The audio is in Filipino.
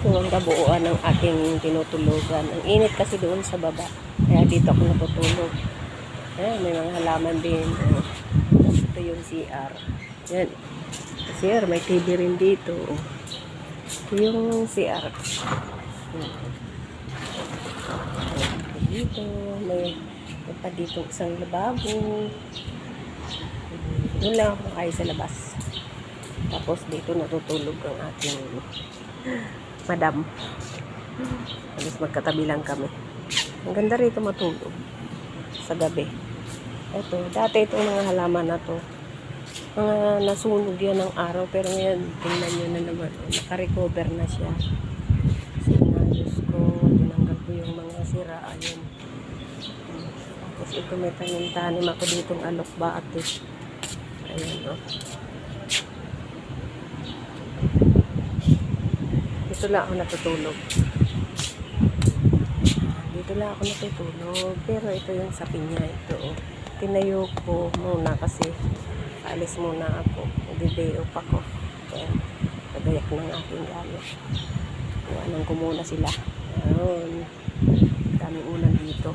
Ito ang kabuuan ng aking tinutulugan. Ang init kasi doon sa baba. Kaya dito ako natutulog. Ayan, may mga halaman din. Oh. Tapos ito yung CR. Yan. CR, may TV rin dito. Oh. Ito yung CR. Dito, may pa dito isang lababo. Doon lang ako kayo sa labas. Tapos dito natutulog ang ating madam. Tapos magkatabi lang kami. Ang ganda rito matulog sa gabi. Ito, dati itong mga halaman na to, mga nasunog yan ng araw, pero ngayon tingnan nyo na naman, naka-recover na siya. Kasi inayos ko, tinanggal ko yung mga sira. Ayun. Tapos ito may tanim ako ditong alokbate. Ayan, o. Dito lang ako natutulog. Dito lang ako natutulog. Pero ito yung sa pinya. Ito, o. Tinayo ko muna kasi alis muna ako. Nag-day off ako. Ayan. Nagayak ng aking gamit. Iwanan ko muna sila. Ayun. Daming ulan dito.